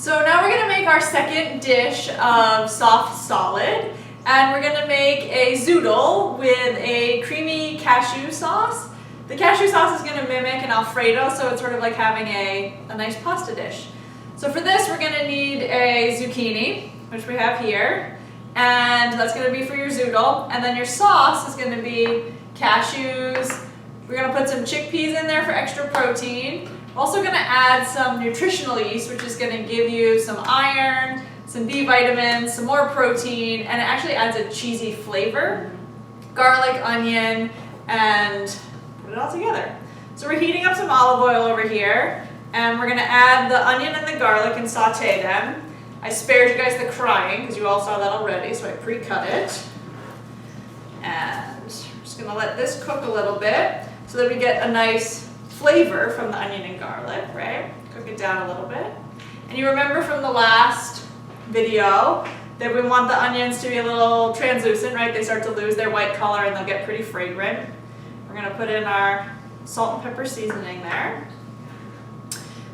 So now we're gonna make our second dish of soft solid, and we're gonna make a zoodle with a creamy cashew sauce. The cashew sauce is gonna mimic an Alfredo, so it's sort of like having a nice pasta dish. So for this, we're gonna need a zucchini, which we have here, and that's gonna be for your zoodle. And then your sauce is gonna be cashews. We're gonna put some chickpeas in there for extra protein. We're also gonna add some nutritional yeast, which is gonna give you some iron, some B vitamins, some more protein, and it actually adds a cheesy flavor. Garlic, onion, and put it all together. So we're heating up some olive oil over here, and we're gonna add the onion and the garlic and saute them. I spared you guys the crying, because you all saw that already, so I pre-cut it. And we're just gonna let this cook a little bit, so that we get a nice flavor from the onion and garlic, right? Cook it down a little bit. And you remember from the last video that we want the onions to be a little translucent, right? They start to lose their white color and they'll get pretty fragrant. We're gonna put in our salt and pepper seasoning there.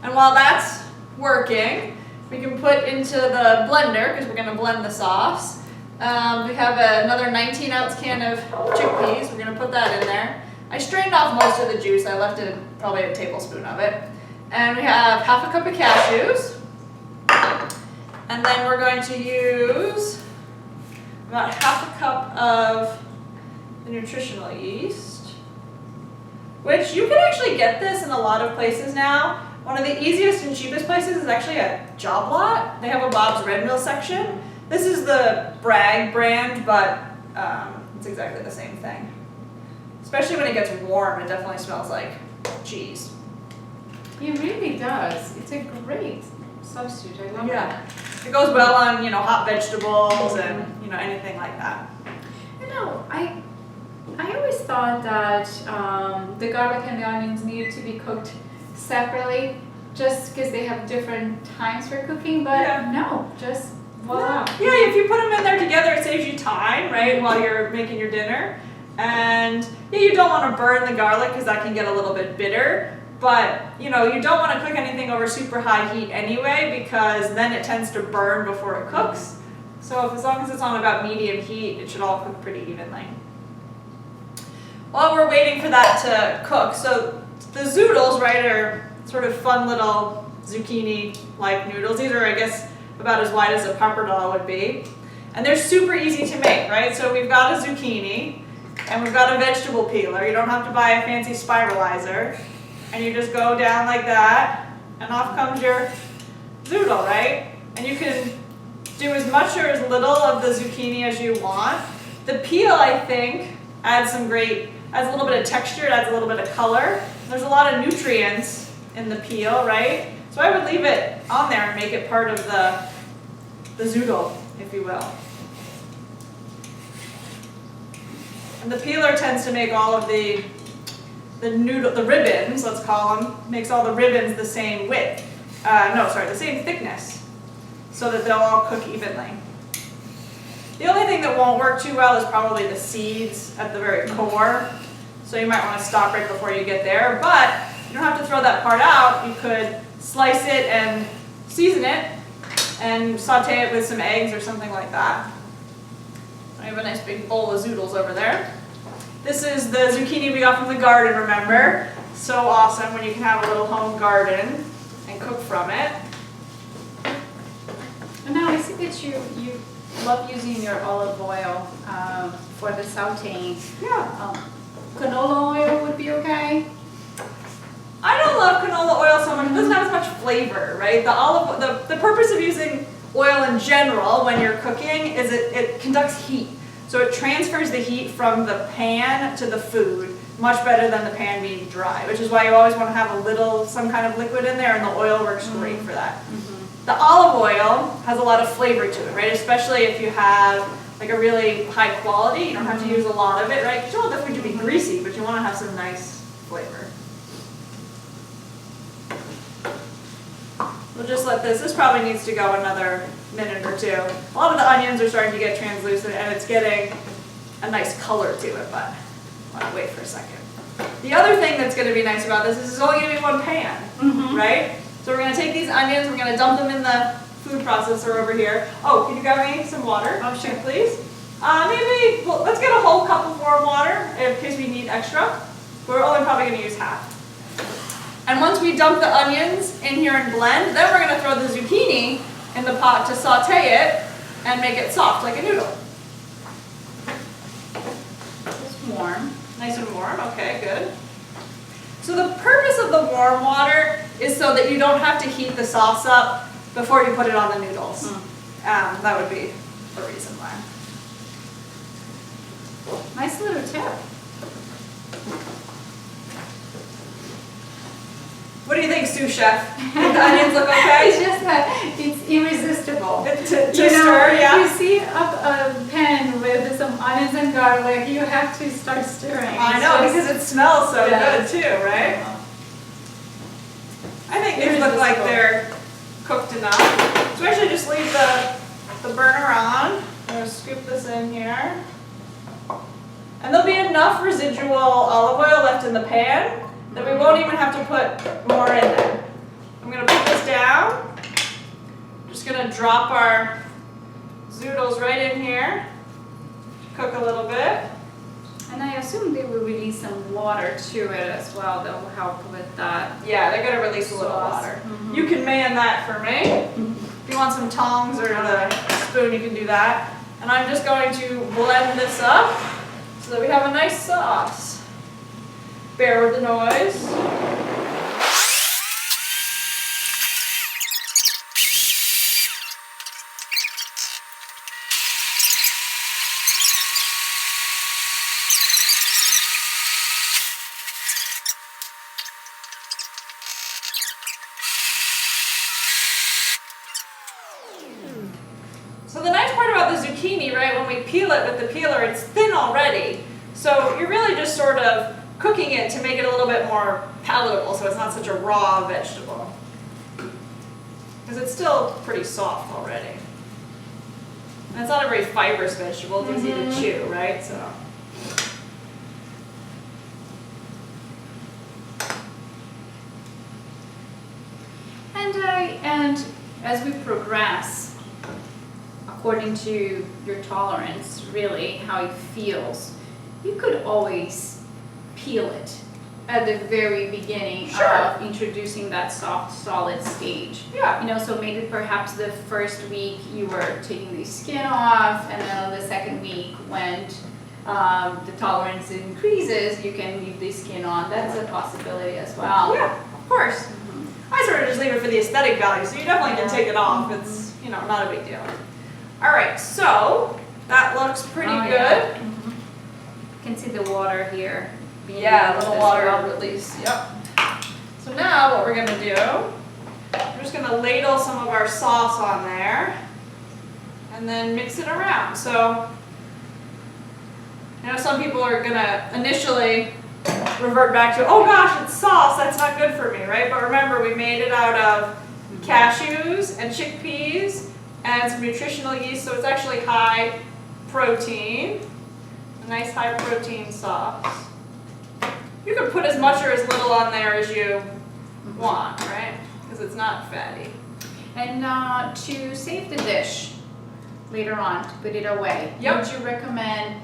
And while that's working, we can put into the blender, because we're gonna blend the sauce. We have another 19-ounce can of chickpeas. We're gonna put that in there. I strained off most of the juice. I left it probably a tablespoon of it. And we have half a cup of cashews. And then we're going to use about half a cup of the nutritional yeast, which you can actually get this in a lot of places now. One of the easiest and cheapest places is actually at Job Lot. They have a Bob's Red Mill section. This is the Bragg brand, but it's exactly the same thing. Especially when it gets warm, it definitely smells like cheese. It really does. It's a great substitute. I love it. It goes well on, hot vegetables and, anything like that. I always thought that the garlic and the onions needed to be cooked separately, just because they have different times for cooking, but no, just voila. Yeah, if you put them in there together, it saves you time, right, while you're making your dinner. And you don't want to burn the garlic because that can get a little bit bitter, but you don't want to cook anything over super high heat anyway, because then it tends to burn before it cooks. So as long as it's on about medium heat, it should all cook pretty evenly. While we're waiting for that to cook, so the zoodles, right, are sort of fun little zucchini-like noodles. These are, I guess, about as wide as a pappardelle would be. And they're super easy to make, right? So we've got a zucchini, and we've got a vegetable peeler. You don't have to buy a fancy spiralizer. And you just go down like that, and off comes your zoodle, right? And you can do as much or as little of the zucchini as you want. The peel, I think, adds a little bit of texture, it adds a little bit of color. There's a lot of nutrients in the peel, right? So I would leave it on there and make it part of the zoodle, if you will. And the peeler tends to make all of the ribbons, let's call them, makes all the ribbons the same width. The same thickness, so that they'll all cook evenly. The only thing that won't work too well is probably the seeds at the very core. So you might want to stop right before you get there, but you don't have to throw that part out. You could slice it and season it and saute it with some eggs or something like that. I have a nice big bowl of zoodles over there. This is the zucchini we got from the garden, remember? So awesome when you can have a little home garden and cook from it. And now I see that you love using your olive oil for the sauteing. Yeah. Canola oil would be okay? I don't love canola oil so much. It doesn't have as much flavor, right? The purpose of using oil in general when you're cooking is it conducts heat. So it transfers the heat from the pan to the food much better than the pan being dry, which is why you always want to have some kind of liquid in there, and the oil works great for that. Mm-hmm. The olive oil has a lot of flavor to it, right? Especially if you have like a really high quality, you don't have to use a lot of it, right? You don't want the food to be greasy, but you want to have some nice flavor. We'll just let this probably needs to go another minute or two. A lot of the onions are starting to get translucent and it's getting a nice color to it, but I'll wait for a second. The other thing that's going to be nice about this is it's only going to be one pan, right? So we're going to take these onions, we're going to dump them in the food processor over here. Oh, can you grab me some water? Oh, sure. Please. Maybe, well, let's get a whole cup of warm water in case we need extra. We're only probably going to use half. And once we dump the onions in here and blend, then we're going to throw the zucchini in the pot to saute it and make it soft like a noodle. It's warm. Nice and warm, okay, good. So the purpose of the warm water is so that you don't have to heat the sauce up before you put it on the noodles. That would be the reason why. Nice little tip. What do you think, sous chef? Did the onions look okay? It's just that it's irresistible. To stir, yeah. If you see a pan with some onions and garlic, you have to start stirring. I know, because it smells so good too, right? I think these look like they're cooked enough. So actually just leave the burner on. I'm going to scoop this in here. And there'll be enough residual olive oil left in the pan that we won't even have to put more in there. I'm going to put this down. Just going to drop our zoodles right in here. Cook a little bit. And I assume they will release some water to it as well that will help with that. Yeah, they're going to release a little water. You can man that for me. If you want some tongs or the spoon, you can do that. And I'm just going to blend this up so that we have a nice sauce. Bear with the noise. So the nice part about the zucchini, right, when we peel it with the peeler, it's thin already. So you're really just sort of cooking it to make it a little bit more palatable so it's not such a raw vegetable. Because it's still pretty soft already. And it's not a very fibrous vegetable, it's easy to chew, right? So. And as we progress, according to your tolerance, really, how it feels, you could always peel it at the very beginning of introducing that soft, solid stage. Yeah. You know, so maybe perhaps the first week you were taking the skin off, and then on the second week when the tolerance increases, you can leave the skin on. That's a possibility as well. Yeah, of course. I sort of just leave it for the aesthetic value, so you definitely can take it off. It's, you know, not a big deal. All right, so that looks pretty good. Yeah. You can see the water here. Yeah, a little water release. Yep. So now what we're going to do, we're just going to ladle some of our sauce on there and then mix it around. So, you know, some people are going to initially revert back to, oh gosh, it's sauce, that's not good for me, right? But remember, we made it out of cashews and chickpeas and some nutritional yeast, so it's actually high protein. A nice high protein sauce. You can put as much or as little on there as you want, right? Because it's not fatty. And to save the dish later on, to put it away, would you recommend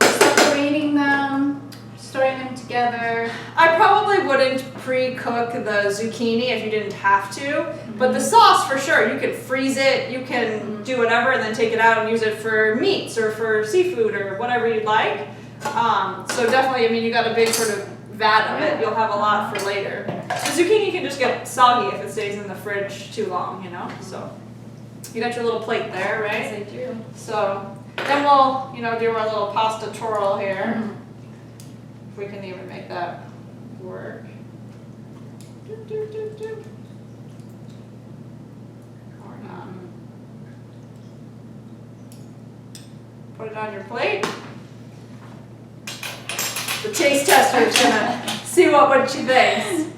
separating them, storing them together? I probably wouldn't pre-cook the zucchini if you didn't have to, but the sauce for sure, you can freeze it, you can do whatever and then take it out and use it for meats or for seafood or whatever you'd like. So definitely, I mean, you got a big sort of vat of it, you'll have a lot for later. The zucchini can just get soggy if it stays in the fridge too long, you know, so. You got your little plate there, right? Yes, I do. So, then we'll, you know, do our little pasta twirl here. If we can even make that work. Corn on. Put it on your plate. The taste tester is gonna see what she thinks.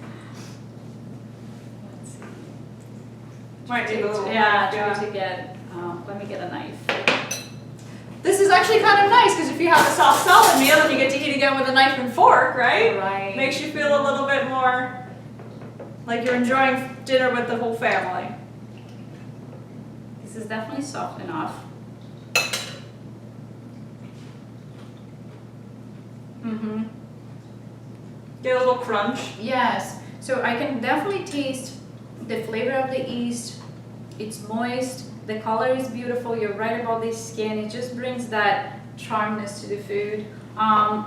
Might need a little knife, to get, let me get a knife. This is actually kind of nice because if you have a soft salad meal and you get to eat again with a knife and fork, right? Right. Makes you feel a little bit more Like you're enjoying dinner with the whole family. This is definitely soft enough. Mm-hmm. Get a little crunch. Yes, so I can definitely taste the flavor of the yeast. It's moist, the color is beautiful, you're right about the skin. It just brings that charmness to the food.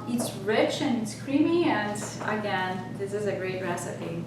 It's rich and it's creamy, and again, this is a great recipe.